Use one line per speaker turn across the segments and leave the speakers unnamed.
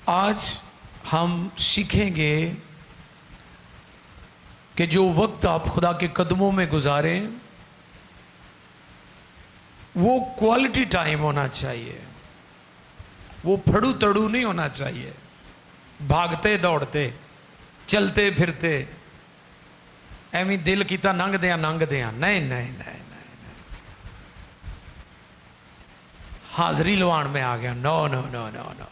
आज हम सीखेंगे कि जो वक्त आप खुदा के कदमों में गुजारें वो क्वालिटी टाइम होना चाहिए, वो फड़ू तड़ू नहीं होना चाहिए, भागते दौड़ते चलते फिरते एवं दिल किता नंग दिया नहीं नहीं नहीं नहीं हाजिरी लवान में आ गया। No no no no no no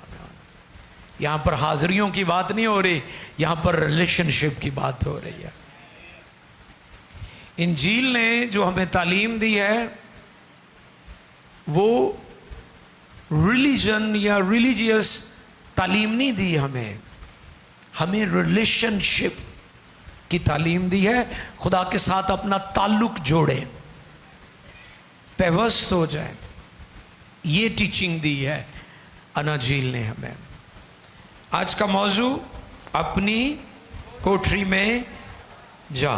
यहां पर हाजिरियों की बात नहीं हो रही, यहां पर रिलेशनशिप की बात हो रही है। इंजील ने जो हमें तालीम दी है वो रिलीजन या रिलीजियस तालीम नहीं दी, हमें रिलेशनशिप की तालीम दी है। खुदा के साथ अपना ताल्लुक जोड़ें, पेवस्त हो जाए, ये टीचिंग दी है अनाजील ने हमें। आज का मौजू अपनी कोठरी में जा,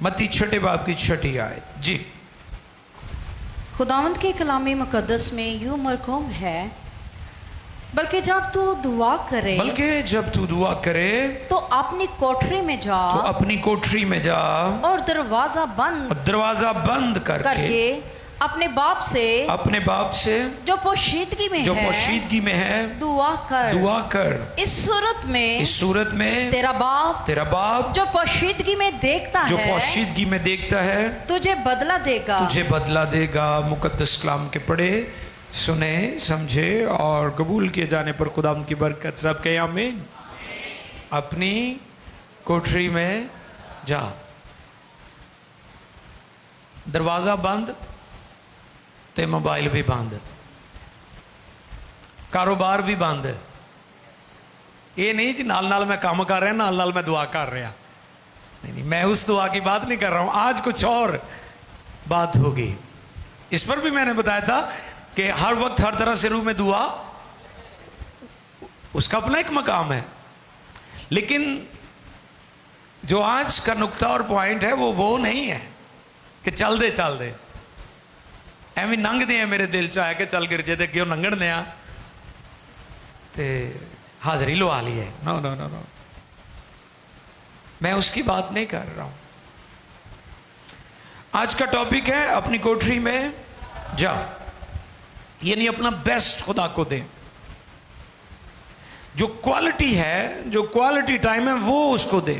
मत्ती 6 बाब की 6 आयत। जी,
खुदावंद के कलामी मुकद्दस में यूं मरकूम है, बल्कि जब तू दुआ करे तो अपनी कोठरी में जा, और दरवाजा बंद करके अपने बाप से जो पोशीदगी में है दुआ कर। इस सूरत में तेरा बाप जो पोशीदगी में देखता है तुझे बदला देगा। मुकद्दस कलाम के पढ़े, सुने, समझे और कबूल किए जाने पर खुदावंद की बरकत। सब कहे आमीन। अपनी कोठरी में जा, दरवाजा बंद ते मोबाइल भी बंद, कारोबार भी बंद। ये नहीं जी नाल नाल मैं काम कर रहा, नाल नाल मैं दुआ कर रहा, नहीं, मैं उस दुआ की बात नहीं कर रहा हूं। आज कुछ और बात होगी। इस पर भी मैंने बताया था कि हर वक्त हर तरह से रूह में दुआ, उसका अपना एक मकाम है, लेकिन जो आज का नुक्ता और पॉइंट है वो नहीं है कि चल दे एवं लंघते हैं। मेरे दिल च आया कि चल गिरजे ते क्यों लंघण दे ते हाजिरी लवा ली है। नो नो नो नो, मैं उसकी बात नहीं कर रहा हूं। आज का टॉपिक है अपनी कोठरी में जा, यानी अपना बेस्ट खुदा को दे। जो क्वालिटी है, जो क्वालिटी टाइम है वो उसको दे।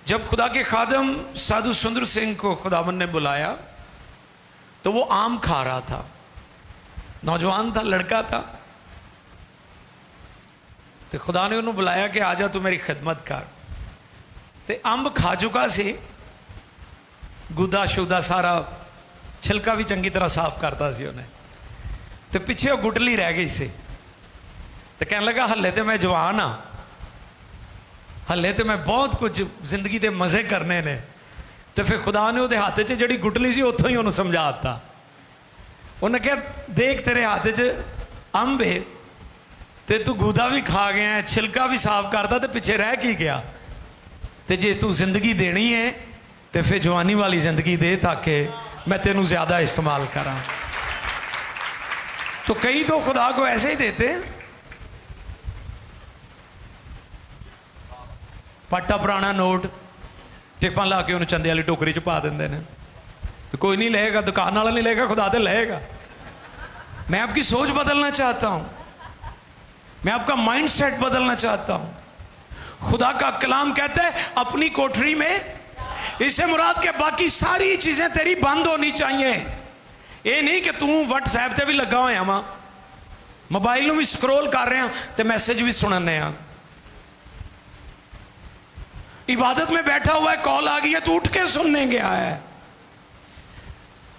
जब खुदा के खादम साधु सुंदर सिंह को खुदावन ने बुलाया तो वो आम खा रहा था, नौजवान था, लड़का था। तो खुदा ने उन्हें बुलाया कि आजा तू मेरी खिदमत कर। ते अंब खा चुका सी, गुदा शुदा सारा छिलका भी चंगी तरह साफ करता सी उन्हें, तो पिछे वो गुटली रह गई सी। तो कहने लगा हले तो मैं जवान हाँ, हले तो मैं बहुत कुछ जिंदगी के मजे करने ने। तो फिर खुदा ने वो हाथ च जी गुटली सी उतों ही उन्होंने समझाता। उन्हें कहा देख तेरे हाथ च अंब है, तो तू गुदा भी खा गया है, छिलका भी साफ करता, तो पिछे रह की गया। तो जे तू जिंदगी देनी है तो फिर जवानी वाली जिंदगी दे, ताकि मैं तेनू ज्यादा इस्तेमाल करा। तो कई तो खुदा को ऐसे ही देते, पाटा पुराना नोट टिपा ला के उन्हें चंदे वाली टोकरी च पा देंगे ने। तो कोई नहीं लेगा, दुकान वाला नहीं लेगा, खुदा तो लेगा। मैं आपकी सोच बदलना चाहता हूं, मैं आपका माइंड सेट बदलना चाहता हूं। खुदा का कलाम कहता है अपनी कोठरी में, इससे मुराद के बाकी सारी चीजें तेरी बंद होनी चाहिए। ये नहीं कि तू व्हाट्सएप पे भी लगा हुआ वहां, मोबाइल भी स्क्रोल कर रहे हैं तो मैसेज भी सुनने, इबादत में बैठा हुआ है, कॉल आ गई है तो उठ के सुनने गया है।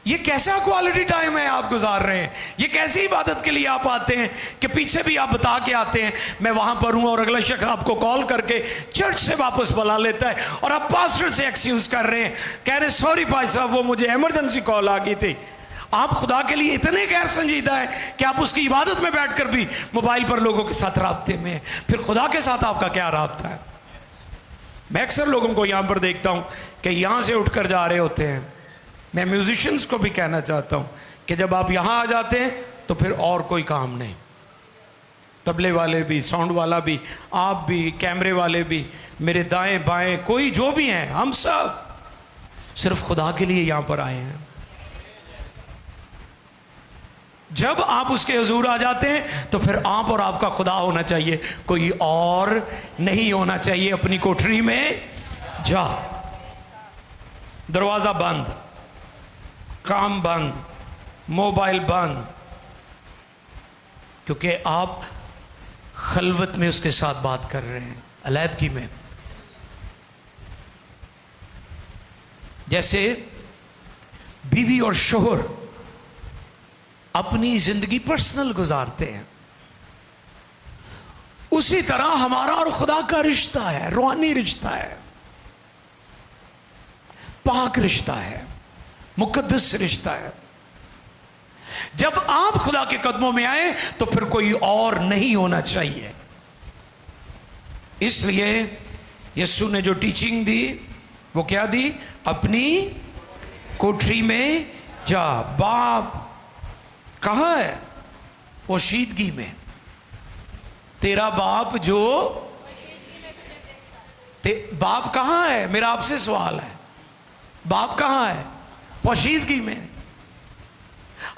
ये कैसा क्वालिटी टाइम है आप गुजार रहे हैं? ये कैसी इबादत के लिए आप आते हैं कि पीछे भी आप बता के आते हैं मैं वहां पर हूं, और अगला शख्स आपको कॉल करके चर्च से वापस बुला लेता है और आप पास्टर से एक्सक्यूज कर रहे हैं, कह रहे सॉरी भाई साहब वो मुझे इमरजेंसी कॉल आ गई थी। आप खुदा के लिए इतने गैर संजीदा है कि आप उसकी इबादत में बैठकर भी मोबाइल पर लोगों के साथ राब्ते में हैं। फिर खुदा के साथ आपका क्या राब्ता है? मैं अक्सर लोगों को यहाँ पर देखता हूँ कि यहाँ से उठकर जा रहे होते हैं। मैं म्यूजिशियंस को भी कहना चाहता हूँ कि जब आप यहाँ आ जाते हैं
तो फिर और कोई काम नहीं। तबले वाले भी, साउंड वाला भी, आप भी, कैमरे वाले भी, मेरे दाएं बाएं कोई जो भी हैं, हम सब सिर्फ खुदा के लिए यहां पर आए हैं। जब आप उसके हुजूर आ जाते हैं तो फिर आप और आपका खुदा होना चाहिए, कोई और नहीं होना चाहिए। अपनी कोठरी में जा, दरवाजा बंद, काम बंद, मोबाइल बंद, क्योंकि आप खलवत में उसके साथ बात कर रहे हैं, अलैदगी में। जैसे बीवी और शोहर अपनी जिंदगी पर्सनल गुजारते हैं, उसी तरह हमारा और खुदा का रिश्ता है, रूहानी रिश्ता है, पाक रिश्ता है, मुकद्दस रिश्ता है। जब आप खुदा के कदमों में आए तो फिर कोई और नहीं होना चाहिए। इसलिए यीशु ने जो टीचिंग दी वो क्या दी? अपनी कोठरी में जा। बाप कहाँ है? पोशीदगी में। तेरा बाप जो बाप कहाँ है? मेरा आपसे सवाल है, बाप कहाँ है? पोशीदगी में।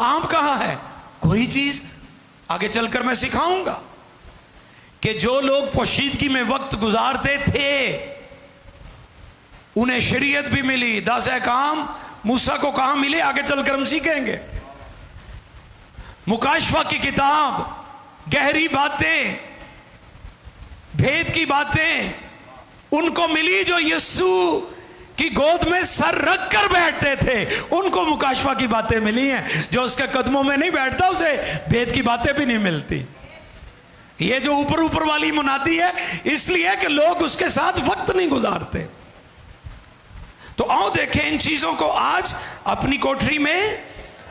आप कहाँ है? कोई चीज आगे चलकर मैं सिखाऊंगा कि जो लोग पोशीदगी में वक्त गुजारते थे उन्हें शरीयत भी मिली। 10 अहकाम मूसा को कहां मिले, आगे चलकर हम सीखेंगे। मुकाशफा की किताब, गहरी बातें, भेद की बातें उनको मिली जो यीशु की गोद में सर रख कर बैठते थे। उनको मुकाशफा की बातें मिली हैं। जो उसके कदमों में नहीं बैठता उसे भेद की बातें भी नहीं मिलती। ये जो ऊपर ऊपर वाली मुनादी है इसलिए कि लोग उसके साथ वक्त नहीं गुजारते। तो आओ देखें इन चीजों को आज। अपनी कोठरी में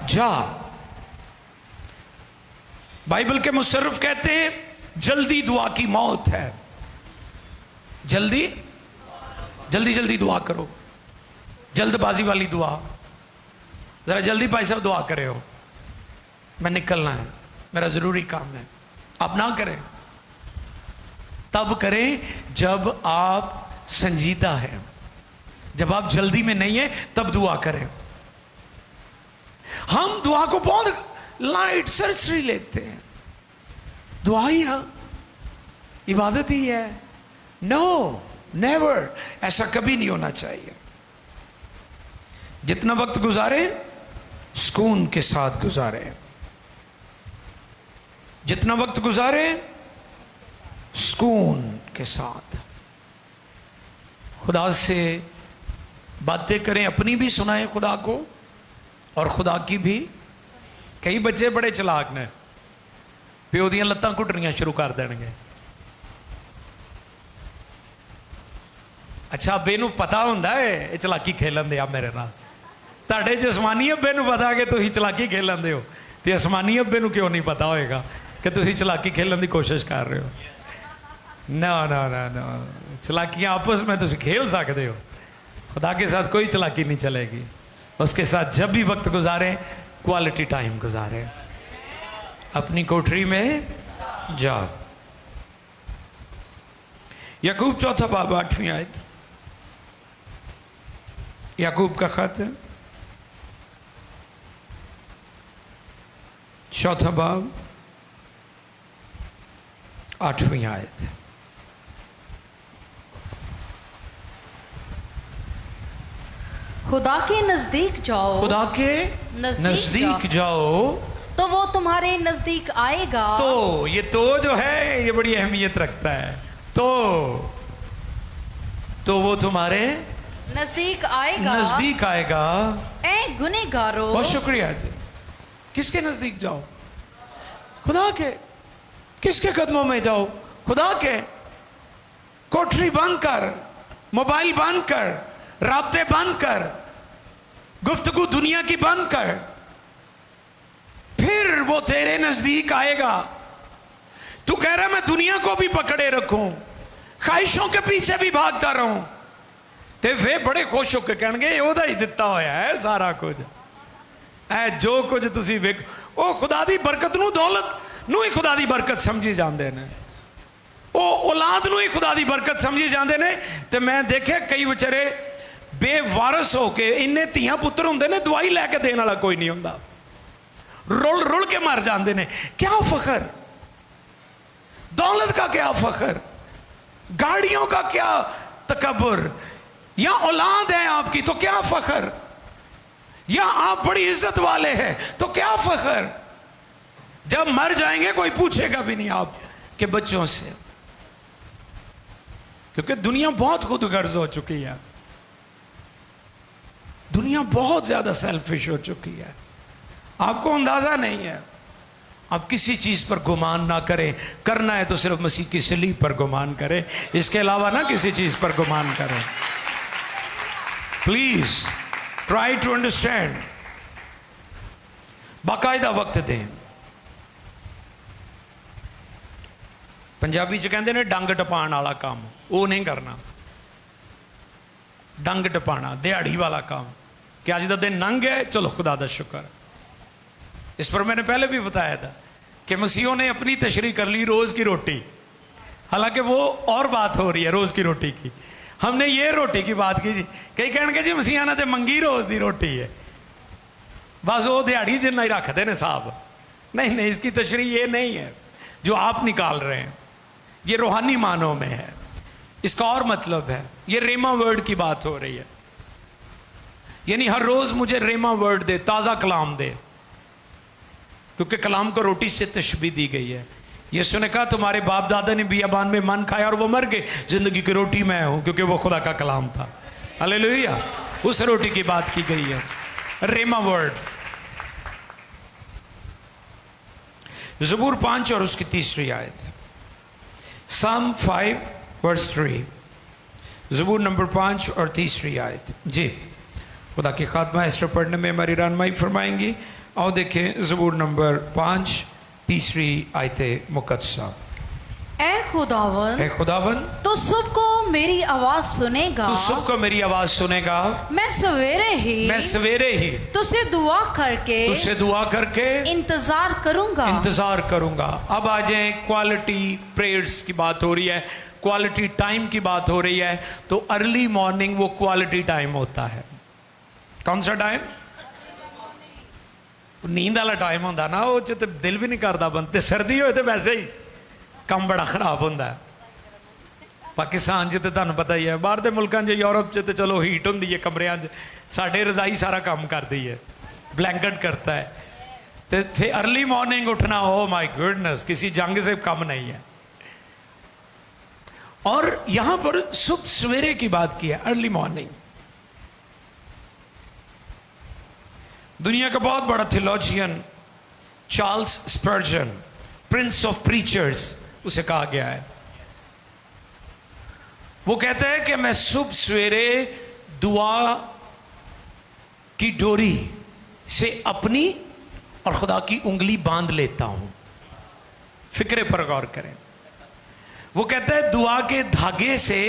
जा। बाइबल के मुसर्रिफ कहते हैं जल्दी दुआ की मौत है। जल्दी जल्दी जल्दी दुआ करो, जल्दबाजी वाली दुआ। जरा जल्दी भाई साहब दुआ करे हो, मैं निकलना है, मेरा जरूरी काम है। आप ना करें, तब करें जब आप संजीदा हैं, जब आप जल्दी में नहीं है तब दुआ करें। हम दुआ को बहुत लाइट सरसरी लेते हैं। दुआ ही है, इबादत ही है। नो, नेवर, ऐसा कभी नहीं होना चाहिए। जितना वक्त गुजारे सुकून के साथ गुजारे, जितना वक्त गुजारे सुकून के साथ। खुदा से बातें करें, अपनी भी सुनाएं खुदा को और खुदा की भी। कई बच्चे बड़े चलाक ने, प्यो दियां लत्तां घुटनियां शुरू कर देंगे। अच्छा अब्बे नूं पता हुंदा है ये चलाकी खेलन दिया मेरे नाल। तुहाडे जिस्मानी अब्बे नूं पता कि तुसीं चलाकी खेलन दे हो, ते आसमानी अब्बे नूं क्यों नहीं पता होएगा कि तुसीं चलाकी खेलन की कोशिश कर रहे हो। ना ना ना ना, चलाकियां आपस में तुसीं खेल सकते हो, खुदा के साथ कोई चलाकी नहीं चलेगी। उसके साथ जब भी वक्त गुजारें क्वालिटी टाइम गुजारें। अपनी कोठरी में जा। याकूब 4 बाब 8वीं आयत, याकूब का खत 4 बाब 8वीं आयत।
खुदा के नजदीक जाओ,
खुदा के नजदीक जाओ
तो वो तुम्हारे नजदीक आएगा।
तो ये तो जो है ये बड़ी अहमियत रखता है। तो वो तुम्हारे
नजदीक आएगा,
नजदीक आएगा।
ए गुनहगारों।
बहुत शुक्रिया जी। किसके नजदीक जाओ? खुदा के। किसके कदमों में जाओ? खुदा के। कोठरी बंद कर, मोबाइल बंद कर, राब्ते बंद कर, गुफ्तगू दुनिया की बंद कर, फिर वो तेरे नजदीक आएगा। तू कह रहा मैं दुनिया को भी पकड़े रखूं, ख्वाहिशों के पीछे भी भागता रहूं, ते वे बड़े खुश होकर कहेंगे ओदा ही दिता होया है सारा कुछ। ऐ जो कुछ तुसी वेख वो खुदा दी बरकत नूं दौलत नूं ही खुदा दी बरकत समझी जाते हैं, वो औलाद नूं ही खुदा दी बरकत समझी जाते हैं। तो मैं देखे कई बेचारे बेवारस होके इन्ने धियां पुत्र होंदे ने दवाई लैके देने वाला कोई नहीं होंदा, रुल रुल के मर जाते हैं। क्या फखर, दौलत का क्या फखर, गाड़ियों का क्या तकब्बुर, या औलाद है आपकी तो क्या फखर, या आप बड़ी इज्जत वाले हैं तो क्या फखर। जब मर जाएंगे कोई पूछेगा भी नहीं आप के बच्चों से, क्योंकि दुनिया बहुत खुदगर्ज हो चुकी है, दुनिया बहुत ज्यादा सेल्फिश हो चुकी है, आपको अंदाजा नहीं है। आप किसी चीज पर गुमान ना करें, करना है तो सिर्फ मसीह की सलीब पर गुमान करें, इसके अलावा ना किसी चीज पर गुमान करें। प्लीज ट्राई टू अंडरस्टैंड, बाकायदा वक्त दें। पंजाबी च कहते हैं डंग टपाण वाला काम, वो नहीं करना। डंग टपाना दिहाड़ी वाला काम कि अज का दिन नंग है, चलो खुदा का शुक्र। इस पर मैंने पहले भी बताया था कि मसीहों ने अपनी तशरीह कर ली रोज़ की रोटी, हालांकि वो और बात हो रही है रोज़ की रोटी की, हमने ये रोटी की बात की जी। कई कहेंगे जी मसीहा ने तो मंगी रोज़ की रोटी है, बस वो दिहाड़ी जिन्ना ही रखते हैं साहब। नहीं नहीं, इसकी तशरीह ये नहीं है जो आप निकाल रहे हैं, ये रूहानी मानों में है, इसका और मतलब है। ये रेमा वर्ड की बात हो रही है, यानी हर रोज़ मुझे रेमा वर्ड दे, ताज़ा कलाम दे, क्योंकि कलाम को रोटी से तशबीह दी गई है। यीशु ने कहा तुम्हारे बाप दादा ने बियाबान में मन खाया और वो मर गए, जिंदगी की रोटी मैं हूं, क्योंकि वो खुदा का कलाम था। हालेलुया, उस रोटी की बात की गई है, रेमा वर्ड। ज़बूर 5 और उसकी 3री आयत, Psalm 5 verse 3, ज़बूर नंबर 5 और 3री आयत। जी खुदा की खात्मा इस पर पढ़ने में हमारी रहनुमाई फरमाएंगी। आओ देखें ज़बूर नंबर 5 3री आयत मुकद्दसा।
ऐ खुदावन तो सबको मेरी आवाज सुनेगा,
तू सबको मेरी आवाज सुनेगा।
मैं सवेरे ही तुझसे दुआ करके इंतजार करूंगा। अब आ जाए, क्वालिटी प्रेयर्स की बात हो रही है, क्वालिटी टाइम की बात हो रही है। तो अर्ली मॉर्निंग वो क्वालिटी टाइम होता है। कौन सा टाइम? नींद वाला टाइम होता ना, वो तो दिल भी नहीं करता बनते। सर्दी हो तो वैसे ही काम बड़ा खराब होता है। पाकिस्तान च तो तुहानूं पता ही है, बाहर के मुल्कों च यूरोप च तो चलो हीट होंदी है कमरियां च, साडे रजाई सारा काम करती है, ब्लैंकेट करता है। तो फिर अर्ली मॉर्निंग उठना, ओ माय गुडनेस, किसी जंग से कम नहीं है। और यहां पर सुबह सवेरे की बात की है, अर्ली मॉर्निंग। दुनिया का बहुत बड़ा theologian Charles Spurgeon, prince of preachers उसे कहा गया है, वो कहता है कि मैं सुबह सवेरे दुआ की डोरी से अपनी और खुदा की उंगली बांध लेता हूं। फिक्रे पर गौर करें। वो कहता है दुआ के धागे से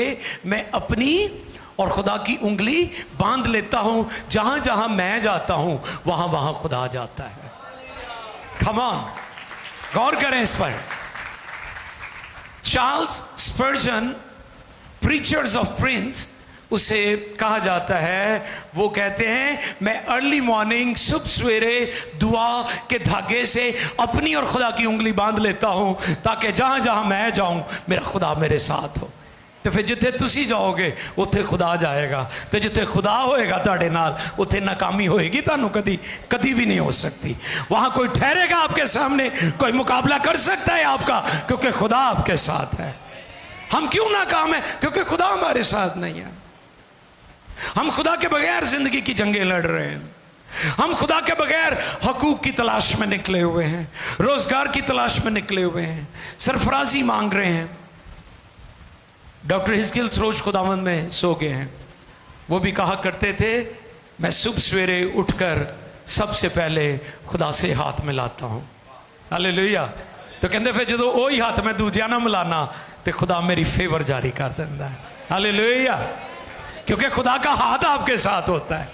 मैं अपनी और खुदा की उंगली बांध लेता हूं, जहां जहां मैं जाता हूं वहां वहां खुदा जाता है। कम ऑन, गौर करें इस पर। चार्ल्स स्पर्जन, प्रीचर्स ऑफ प्रिंस उसे कहा जाता है, वो कहते हैं मैं अर्ली मॉर्निंग सुबह सवेरे दुआ के धागे से अपनी और खुदा की उंगली बांध लेता हूं, ताकि जहां जहां मैं जाऊं मेरा खुदा मेरे साथ हो। तो फिर जिथे तुसी जाओगे उत्थे खुदा जाएगा, तो जिथे खुदा होएगा तुहाडे नाल उत्थे नाकामी होएगी, तुहानू कदी कदी भी नहीं हो सकती। वहां कोई ठहरेगा आपके सामने, कोई मुकाबला कर सकता है आपका, क्योंकि खुदा आपके साथ है। हम क्यों नाकाम है? क्योंकि खुदा हमारे साथ नहीं है। हम खुदा के बगैर जिंदगी की जंगें लड़ रहे हैं। हम खुदा के बगैर हकूक की तलाश में निकले हुए हैं, रोजगार की तलाश में निकले हुए हैं, सरफराजी मांग रहे हैं। डॉक्टर हिस्कियल सरोज खुदावंद में सो गए हैं। वो भी कहा करते थे, मैं सुबह सवेरे उठकर सबसे पहले खुदा से हाथ मिलाता हूँ। हालेलुया। तो कहते फिर जो वही हाथ मैं दूजिया ना मिलाना तो खुदा मेरी फेवर जारी कर देता है। हालेलुया। क्योंकि खुदा का हाथ आपके साथ होता है,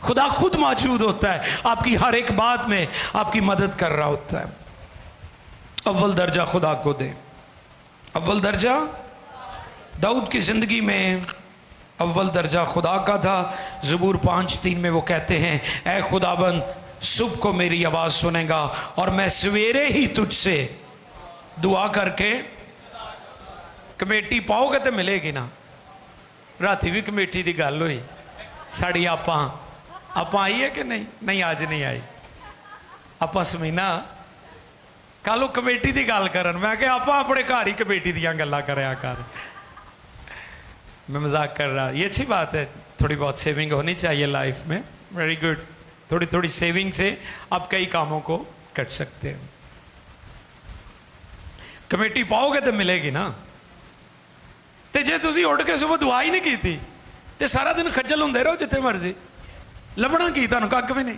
खुदा खुद मौजूद होता है, आपकी हर एक बात में आपकी मदद कर रहा होता है। अव्वल दर्जा खुदा को दे। अव्वल दर्जा दाऊद की जिंदगी में अव्वल दर्जा खुदा का था। ज़बूर 5:3 में वो कहते हैं, ऐ खुदाबंद सुबह को मेरी आवाज़ सुनेगा और मैं सवेरे ही तुझसे दुआ करके। कमेटी पाओगे तो मिलेगी ना। राती भी कमेटी की गल हुई साड़ी, आप आई है कि नहीं? नहीं आज नहीं आई। आप समीना कल वो कमेटी की गल करन, मैं क्या आप अपने घर ही कमेटी दियां गल्लां करया कर। मैं मजाक कर रहा, ये अच्छी बात है, थोड़ी बहुत सेविंग होनी चाहिए लाइफ में, वेरी गुड। थोड़ी थोड़ी सेविंग से आप कई कामों को कर सकते हैं। कमेटी पाओगे तो मिलेगी ना। तो जे तुसी उठ के सुबह दुआ ही नहीं की थी तो सारा दिन खज्जल होंदे रहो जिथे मर्जी, लभना की तुहानू कख भी नहीं।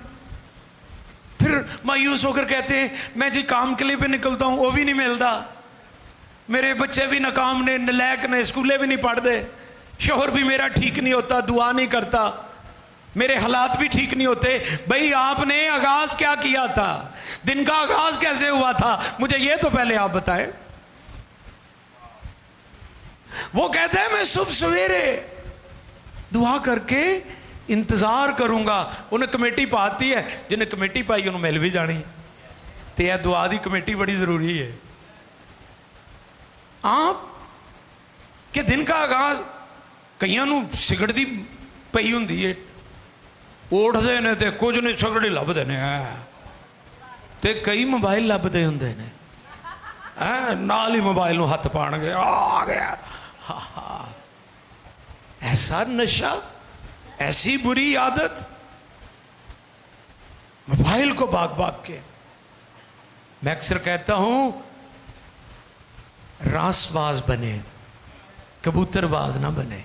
फिर मायूस होकर कहते हैं मैं जी काम के लिए भी निकलता हूँ, वो भी नहीं मिलता, मेरे बच्चे भी नाकाम ने, नलैक ने, स्कूले भी नहीं पढ़ते, शोहर भी मेरा ठीक नहीं होता, दुआ नहीं करता, मेरे हालात भी ठीक नहीं होते। भाई आपने आगाज क्या किया था? दिन का आगाज कैसे हुआ था? मुझे ये तो पहले आप बताएं। वो कहते हैं मैं सुबह सवेरे दुआ करके इंतजार करूंगा। उन्हें कमेटी पाती है, जिन्हें कमेटी पाई उन्हें मिल भी जानी। तो यह दुआ की कमेटी बड़ी जरूरी है। आप के दिन का आगाज कईयां नूं सिगड़ दी पई हुंदी है, उठते ने तो कुछ नहीं सिगड़ी लभदे ने, ते कई मोबाइल लभदे हुंदे ने, नाल ही मोबाइल नूं हथ पाणगे, आ गया। हा हा, ऐसा नशा, ऐसी बुरी आदत, मोबाइल को भाग भाग के। मैं अक्सर कहता हूं रासबाज बने, कबूतरबाज ना बने।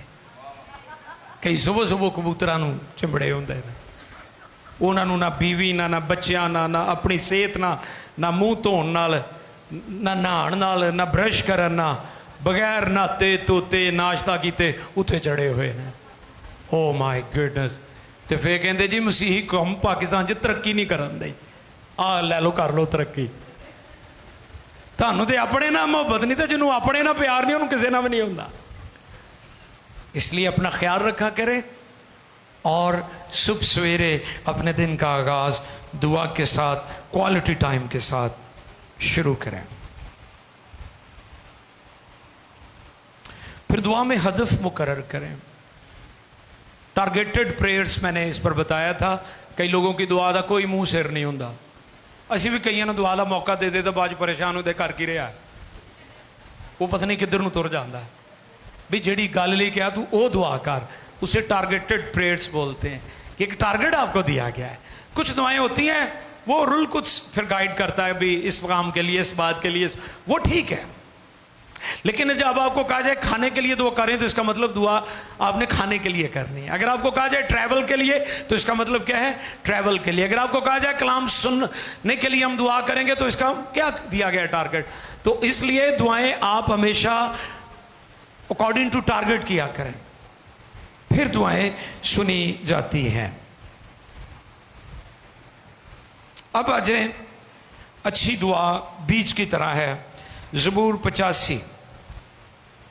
कई सुबह सुबह कबूतरां नूं चिंबड़े होंदे ने, उन्होंने ना बीवी ना बच्चियां ना अपनी सेहत ना मूँह धोण नाल, ना नहाण नाल, ना ब्रश करन, ना बगैर नहाते धोते नाश्ता कीते उत्थे चढ़े हुए ने। Oh my goodness. तो फिर कहते जी मसीही कौम पाकिस्तान च तरक्की नहीं करन दई, आ लै लो कर लो तरक्की। थानू तो अपने ना मोहब्बत नहीं, तो जिन्हों अपने ना प्यार नहीं उन्होंने किसी ना भी नहीं होंदा। इसलिए अपना ख्याल रखा करें और सुबह सवेरे अपने दिन का आगाज दुआ के साथ, क्वालिटी टाइम के साथ शुरू करें। फिर दुआ में हदफ मुकर्रर करें। टारगेटेड प्रेयर्स मैंने इस पर बताया था। कई लोगों की दुआ का कोई मुंह सिर नहीं होंदा। असी भी कईयों ने दुआ का मौका दे तो बाद परेशान होते कर की रहा, वो पता नहीं किधर नूं तुर जाता है। भी जिहड़ी गल लई कहा तू वो दुआ कर, उसे टारगेटेड प्रेयर्स बोलते हैं कि एक टारगेट आपको दिया गया है। कुछ दुआएं होती हैं वो रुल कुछ फिर गाइड करता है, भी इस काम के लिए, इस बात के लिए, वो ठीक है। लेकिन जब आपको कहा जाए खाने के लिए दुआ करें तो इसका मतलब दुआ आपने खाने के लिए करनी है। अगर आपको कहा जाए ट्रैवल के लिए तो इसका मतलब क्या है? ट्रैवल के लिए। अगर आपको कहा जाए कलाम सुनने के लिए हम दुआ करेंगे तो इसका क्या दिया गया टारगेट? तो इसलिए दुआएं आप हमेशा अकॉर्डिंग टू टारगेट किया करें, फिर दुआएं सुनी जाती हैं। अब आ जाए, अच्छी दुआ बीज की तरह है। ज़बूर 85,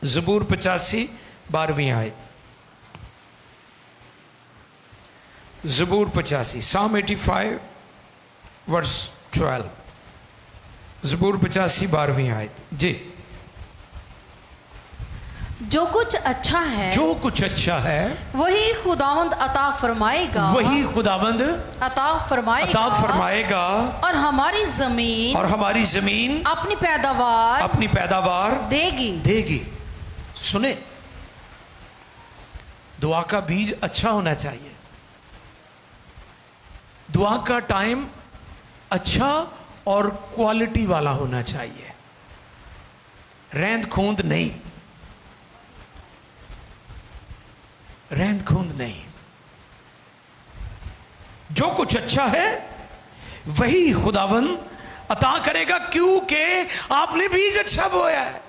ज़बूर 85 12वीं आयत। ज़बूर 85, Psalm 85 वर्स 12। ज़बूर 85 12वीं आयत जी।
जो कुछ अच्छा है,
जो कुछ अच्छा है
वही खुदावंद अता फरमाएगा,
वही खुदावंद
अता फरमाएगा और हमारी जमीन अपनी पैदावार देगी।
सुने, दुआ का बीज अच्छा होना चाहिए, दुआ का टाइम अच्छा और क्वालिटी वाला होना चाहिए, रेंद खूंद नहीं, रेंद खूंद नहीं। जो कुछ अच्छा है वही खुदावन अता करेगा, क्योंकि आपने बीज अच्छा बोया है।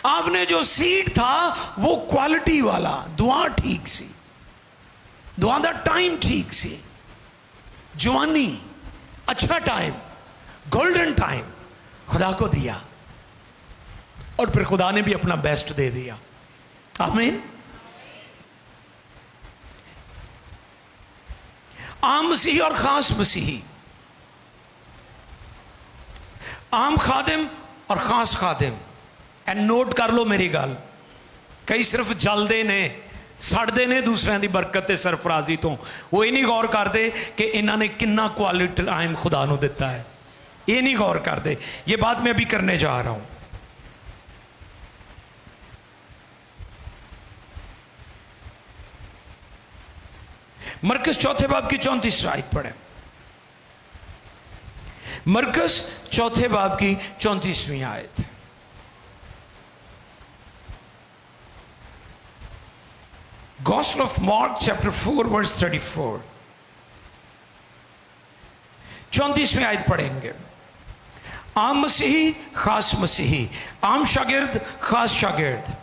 आपने जो सीड था वो क्वालिटी वाला, दुआ ठीक सी, दुआ दा टाइम ठीक सी, जवानी, अच्छा टाइम, गोल्डन टाइम खुदा को दिया और फिर खुदा ने भी अपना बेस्ट दे दिया। आमीन। आम मसीही और खास मसीही, आम खादिम और खास खादिम। एंड नोट कर लो मेरी गल, कई सिर्फ जलते ने, सड़ते ने दूसरों की बरकत ते सरफराजी तो, वो ये नहीं गौर करते कि इन्होंने कितना क्वालिटी टाइम खुदा को दिता है, ये नहीं गौर करते। ये बात मैं अभी करने जा रहा हूं। मरकस चौथे बाब की 34 आयत पढ़े। मरकस चौथे बाब की 34वीं आयत। Gospel of Mark chapter 4 verse 34, 34वीं आयत पढ़ेंगे। आम मसीही खास मसीही, आम शागिर्द खास शागिर्द।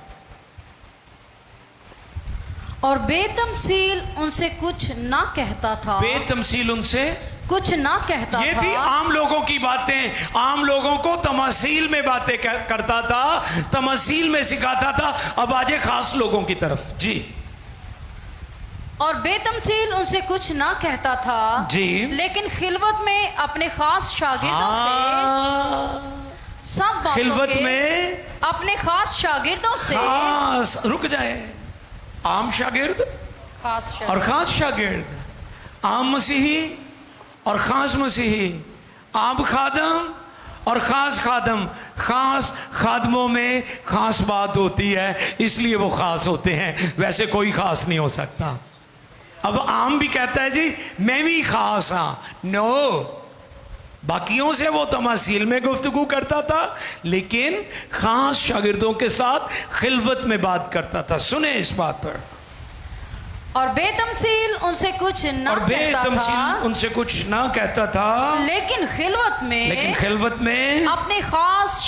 और बेतमसील उनसे कुछ ना कहता था,
बेतमसील उनसे
कुछ ना कहता
ये
था।
थी आम लोगों की बातें, आम लोगों को तमासील में बातें करता था, तमासील में सिखाता था। अब आजे खास लोगों की तरफ जी।
और बेतमसील उनसे कुछ ना कहता था
जी, लेकिन
खिलवत में अपने खास शागिर्दों से सब बातों
खिलवत
के
में
अपने खास शागिर्दों से
खास, रुक जाए, आम शागिर्द
खास शागिर्द
और खास शागिर्द, आम मसीही और खास मसीही, आम खादम और खास खादम। खास खादमों में खास बात होती है, इसलिए वो खास होते हैं, वैसे कोई खास नहीं हो सकता। अब आम भी कहता है जी मैं भी खास हाँ, नो, बाकियों से वो तमासील में गुफ्तगू करता था, लेकिन खास शागिर्दों के साथ खिलवत में बात करता था। सुने इस बात पर।
और बेतमसील उनसे कुछ ना कहता था,
उनसे कुछ ना कहता था, लेकिन खिलवत में
अपने खास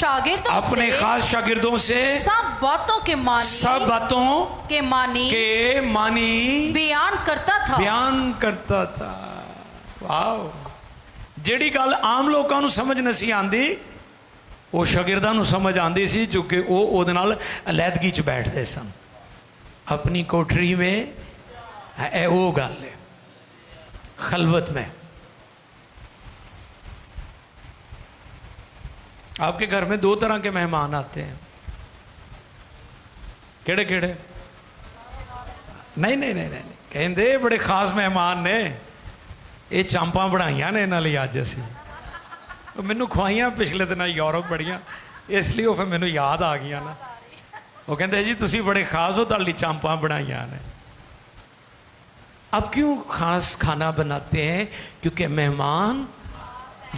शागिर्दों से
सब बातों के मानी बयान
करता था। वाह, जेड़ी गल आम लोगों को समझ नहीं आती, वो शागिर्दां नूं समझ आती सी, क्योंकि वो उहदे नाल अलैदगी च बैठते सन अपनी कोठरी में। है वो गल है खलवत में। आपके घर में दो तरह के मेहमान आते हैं, केड़े केड़े? नहीं, कहते बड़े खास मेहमान ने, ये चांपा बनाइया ने इन्होंने अज असी, मैनू खुआइया पिछले दिन यूरोप बड़िया, इसलिए वो फिर मैनू याद आ गई ना। वो कहते जी तुसी बड़े खास हो, तुहाडी चांपा बनाइया ने। अब क्यों खास खाना बनाते हैं? क्योंकि मेहमान,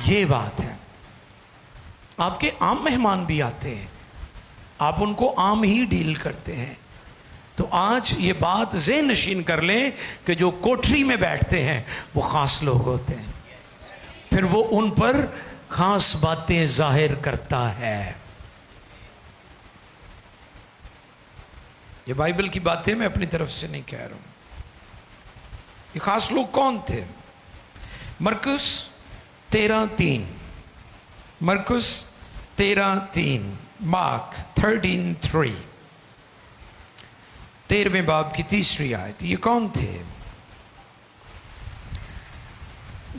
ये बात है। आपके आम मेहमान भी आते हैं, आप उनको आम ही डील करते हैं। तो आज ये बात ज़हन नशीन कर लें कि जो कोठरी में बैठते हैं वो ख़ास लोग होते हैं, फिर वो उन पर ख़ास बातें जाहिर करता है। ये बाइबल की बातें मैं अपनी तरफ से नहीं कह रहा हूँ। ये खास लोग कौन थे? मरकुस 13:3, मरकुस 13:3, मार्क 13:3, 13वें बाब की 3री आयत। ये कौन थे?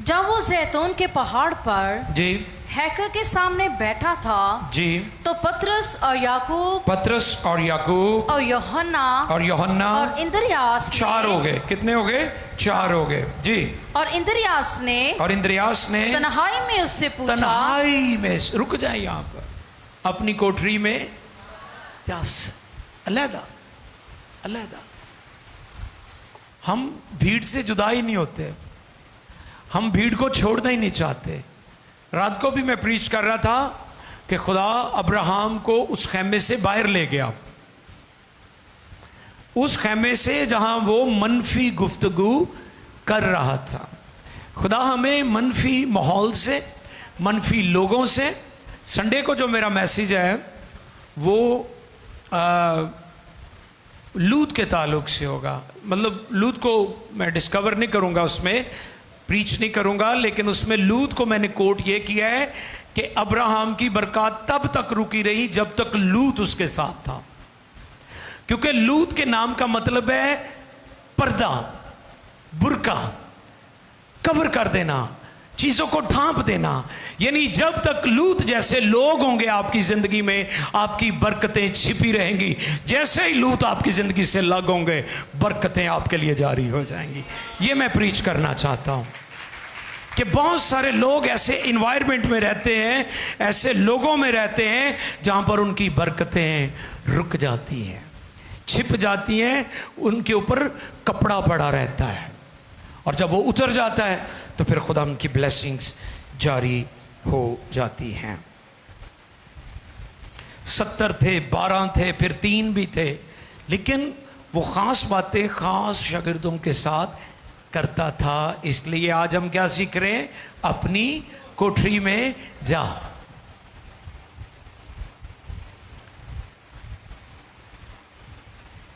जब वो जैतून के पहाड़ पर
जी
हैकल के सामने बैठा था
जी, तो
पतरस और याकूब और यूहन्ना और इंद्रियास, 4
हो गए। कितने हो गए? 4 हो गए जी। और
इंद्रियास ने तन्हाई में उससे पूछा,
तन्हाई में, रुक जाए यहाँ पर, अपनी कोठरी में, अलहदा अलहदा। हम भीड़ से जुदा ही नहीं होते, हम भीड़ को छोड़ना ही नहीं चाहते। रात को भी मैं प्रीच कर रहा था कि खुदा अब्राहम को उस खैमे से बाहर ले गया, उस खैमे से जहां वो मनफी गुफ्तगू कर रहा था। खुदा हमें मनफी माहौल से, मनफी लोगों से, संडे को जो मेरा मैसेज है वो लूत के ताल्लुक से होगा। मतलब लूत को मैं डिस्कवर नहीं करूंगा, उसमें प्रीच नहीं करूंगा, लेकिन उसमें लूत को मैंने कोट ये किया है कि अब्राहम की बरकत तब तक रुकी रही जब तक लूत उसके साथ था, क्योंकि लूत के नाम का मतलब है पर्दा, बुर्का, कवर कर देना, चीजों को ढांप देना। यानी जब तक लूत जैसे लोग होंगे आपकी जिंदगी में, आपकी बरकतें छिपी रहेंगी। जैसे ही लूत आपकी जिंदगी से अलग होंगे, बरकतें आपके लिए जारी हो जाएंगी। ये मैं प्रीच करना चाहता हूं कि बहुत सारे लोग ऐसे इन्वायरमेंट में रहते हैं, ऐसे लोगों में रहते हैं जहां पर उनकी बरकतें रुक जाती हैं, छिप जाती हैं, उनके ऊपर कपड़ा पड़ा रहता है, और जब वो उतर जाता है तो फिर खुदा उनकी ब्लेसिंग्स जारी हो जाती हैं। 70 थे, 12 थे, फिर 3 भी थे, लेकिन वो खास बातें खास शागिर्दों के साथ करता था। इसलिए आज हम क्या सीख रहे हैं? अपनी कोठरी में जा।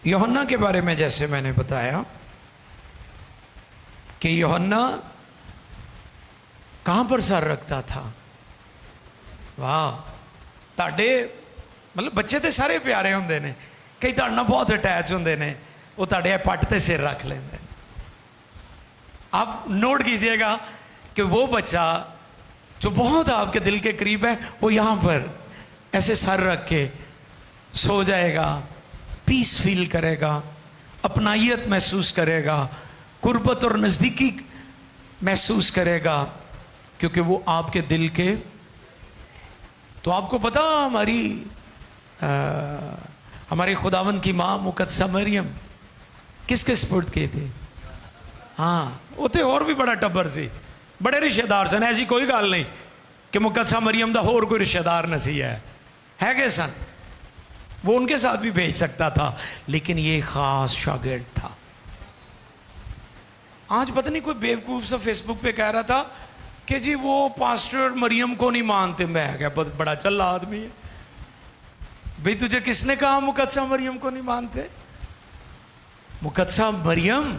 यूहन्ना के बारे में जैसे मैंने बताया कि यूहन्ना कहां पर सर रखता था? वाह, ताड़े मतलब बच्चे तो सारे प्यारे होंगे ने, कई ताड़ नाल बहुत अटैच होंगे ने, वो ताड़े पट ते सिर रख लेंगे। आप नोट कीजिएगा कि वो बच्चा जो बहुत आपके दिल के करीब है, वो यहां पर ऐसे सर रख के सो जाएगा, पीस फील करेगा, अपनाइयत महसूस करेगा, कुर्बत और नज़दीकी महसूस करेगा, क्योंकि वो आपके दिल के। तो आपको पता हमारी खुदावन की माँ मुकद्दसा मरियम किसके सपुर्द किए थे? हाँ, उते और भी बड़ा टब्बर सी, बड़े रिश्तेदार सन। ऐसी कोई गल नहीं कि मुकद्दसा मरियम दा होर कोई रिश्तेदार नसी है कि सन, वो उनके साथ भी भेज सकता था, लेकिन ये खास शागिर्द था। आज पता नहीं कोई बेवकूफ सा फेसबुक पे कह रहा था कि जी वो पास्टर मरियम को नहीं मानते। मैं क्या, बड़ा चल्ला आदमी है भाई, तुझे किसने कहा मुकद्दसा मरियम को नहीं मानते? मुकद्दसा मरियम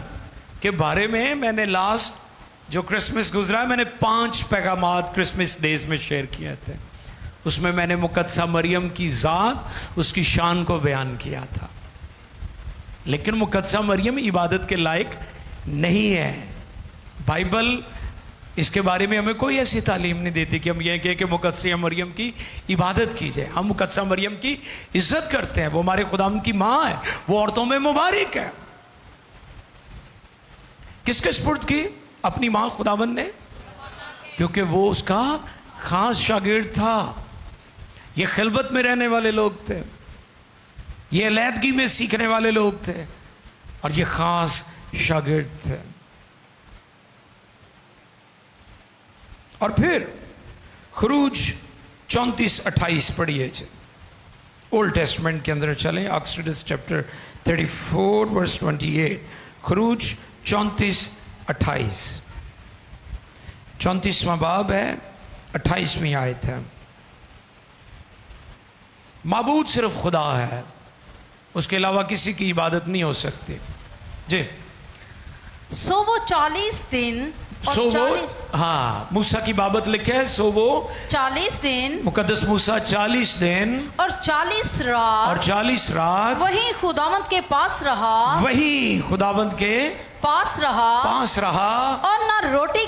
के बारे में मैंने लास्ट जो क्रिसमस गुजरा है, मैंने 5 पैगामात क्रिसमस डेज में शेयर किए थे। उसमें मैंने मुकद्दसा मरियम की ज़ात, उसकी शान को बयान किया था। लेकिन मुकद्दसा मरियम इबादत के लायक नहीं है। बाइबल इसके बारे में हमें कोई ऐसी तालीम नहीं देती कि हम ये कहें कि मुकद्दसा मरियम की इबादत की जाए। हम मुकद्दसा मरियम की इज्जत करते हैं, वो हमारे खुदाम की माँ है, वो औरतों में मुबारक है। किसके सपुर्द की? अपनी माँ खुदावन ने, क्योंकि वो उसका खास शागिर्द था। ये खिलवत में रहने वाले लोग थे, ये अलैदगी में सीखने वाले लोग थे, और ये खास शागिर्द थे। और फिर खरूज 34-28 पढ़िए। ओल्ड टेस्टमेंट के अंदर चलें, एक्सोडस चैप्टर 34 वर्स 28। खरूज 34-28, 34वां बाब है, 28वीं आयत है। माबूद सिर्फ खुदा है, उसके अलावा किसी की इबादत नहीं हो सकती। जी,
सो वो 40 दिन
सो वो, हाँ, मूसा की बाबत लिखे है, सो वो
40 दिन,
मुकद्दस मूसा 40 दिन
और 40 रात,
और 40 रात
वही खुदावंद के पास रहा,
वही खुदावंद के
पास रहा, और ना रोटी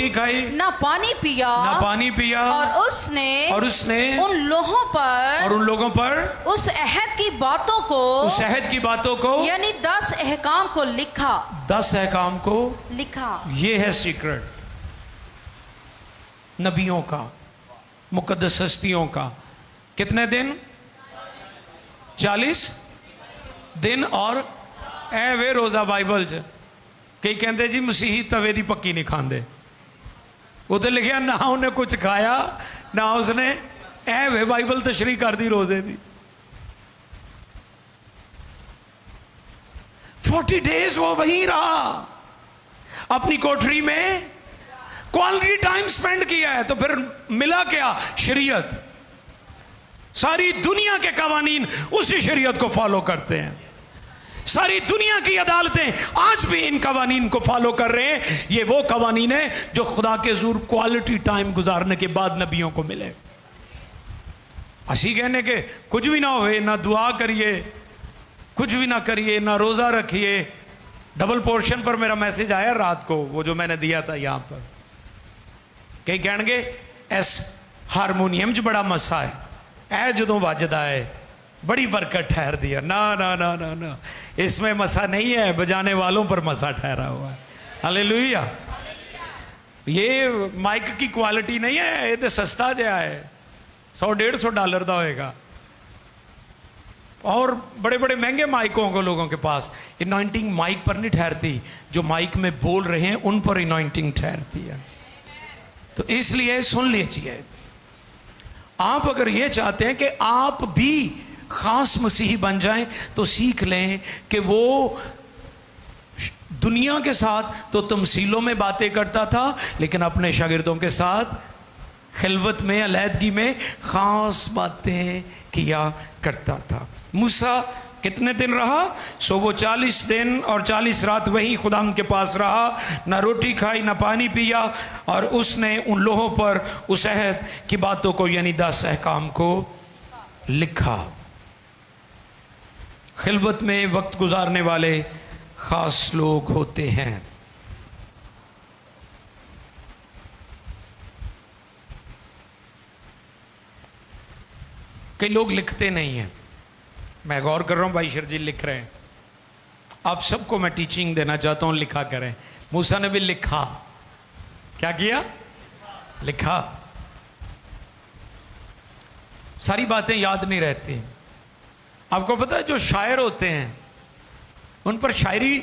खाई, ना पानी पिया, और उसने उन लोगों पर उस अहद की बातों को यानी 10 अहकाम को लिखा।
10 अहकाम को
लिखा।
ये है सीक्रेट नबियों का, मुकद्दस हस्तियों का। कितने दिन? 40 दिन। और ए वे रोज़ा बाइबल च कई कहते जी मसीही तवे दी पक्की नहीं खाते। उधर लिखा ना उन्हें कुछ खाया ना उसने, ए वे बाइबल तशरीह कर दी रोजे दी। 40 डेज वो वहीं रहा, अपनी कोठरी में क्वालिटी टाइम स्पेंड किया है। तो फिर मिला क्या? शरीयत। सारी दुनिया के कवानीन उसी शरीयत को फॉलो करते हैं। सारी दुनिया की अदालतें आज भी इन कवानीन को फॉलो कर रहे हैं। ये वो कवानीन है जो खुदा के हुजूर क्वालिटी टाइम गुजारने के बाद नबियों को मिले। असी कहने के कुछ भी ना होए, ना दुआ करिए, कुछ भी ना करिए, ना रोजा रखिए। डबल पोर्शन पर मेरा मैसेज आया रात को, वो जो मैंने दिया था यहां पर। कई कहणगे इस हारमोनियम च बड़ा मसा है, ऐ जदों वजदा है बड़ी बरकत ठहर दिया। ना ना ना ना ना, इसमें मसा नहीं है, बजाने वालों पर मसा ठहरा हुआ है। हालेलुया। ये माइक की क्वालिटी नहीं है, ये तो सस्ता जहा है, $100-150 का होएगा। और बड़े बड़े महंगे माइक होंगे लोगों के पास। इनॉइंटिंग माइक पर नहीं ठहरती, जो माइक में बोल रहे हैं उन पर इनॉइंटिंग ठहरती है। तो इसलिए सुन लीजिए, आप अगर ये चाहते हैं कि आप भी खास मसीही बन जाएं तो सीख लें कि वो दुनिया के साथ तो तमसीलों में बातें करता था, लेकिन अपने शागिर्दों के साथ खिलवत में, अलहदगी में खास बातें किया करता था। मूसा कितने दिन रहा? सो वो 40 दिन और 40 रात वहीं खुदाम के पास रहा, ना रोटी खाई ना पानी पिया, और उसने उन लोहों पर उस अहद की बातों को यानी 10 अहकाम को लिखा। खिलवत में वक्त गुजारने वाले खास लोग होते हैं। कई लोग लिखते नहीं हैं। मैं गौर कर रहा हूं, भाई शर जी लिख रहे हैं। आप सबको मैं टीचिंग देना चाहता हूं, लिखा करें। मूसा ने भी लिखा। क्या किया? लिखा। सारी बातें याद नहीं रहती। आपको पता है जो शायर होते हैं उन पर शायरी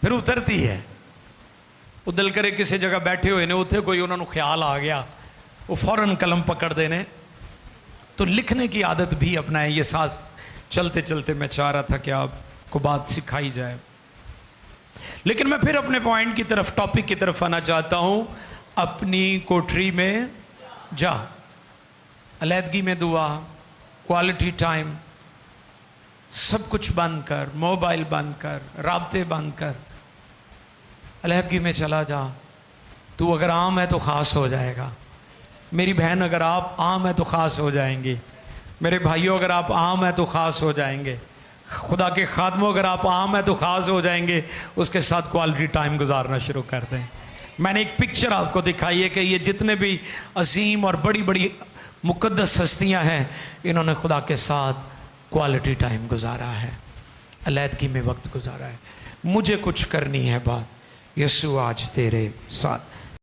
फिर उतरती है। वो दिल करे किसी जगह बैठे हुए ने, उथे कोई उन्होंने ख्याल आ गया, वो फौरन कलम पकड़ देने। तो लिखने की आदत भी अपनाएं। ये सांस चलते चलते मैं चाह रहा था कि आपको बात सिखाई जाए, लेकिन मैं फिर अपने पॉइंट की तरफ, टॉपिक की तरफ आना चाहता हूं। अपनी कोठरी में जा, अलहदगी में दुआ, क्वालिटी टाइम, सब कुछ बंद कर, मोबाइल बंद कर, राब्ते बंद कर, अलहदगी में चला जा। तू अगर आम है तो खास हो जाएगा। मेरी बहन अगर आप आम है तो खास हो जाएंगे। मेरे भाइयों अगर आप आम है तो खास हो जाएंगे। खुदा के खादमों अगर आप आम है तो खास हो जाएंगे। उसके साथ क्वालिटी टाइम गुजारना शुरू कर दें। मैंने एक पिक्चर आपको दिखाई है कि ये जितने भी अजीम और बड़ी बड़ी मुकद्दस हस्तियां हैं, इन्होंने खुदा के साथ क्वालिटी टाइम गुजारा है, अलहदगी में वक्त गुजारा है। मुझे कुछ करनी है बात, यीशु आज तेरे साथ।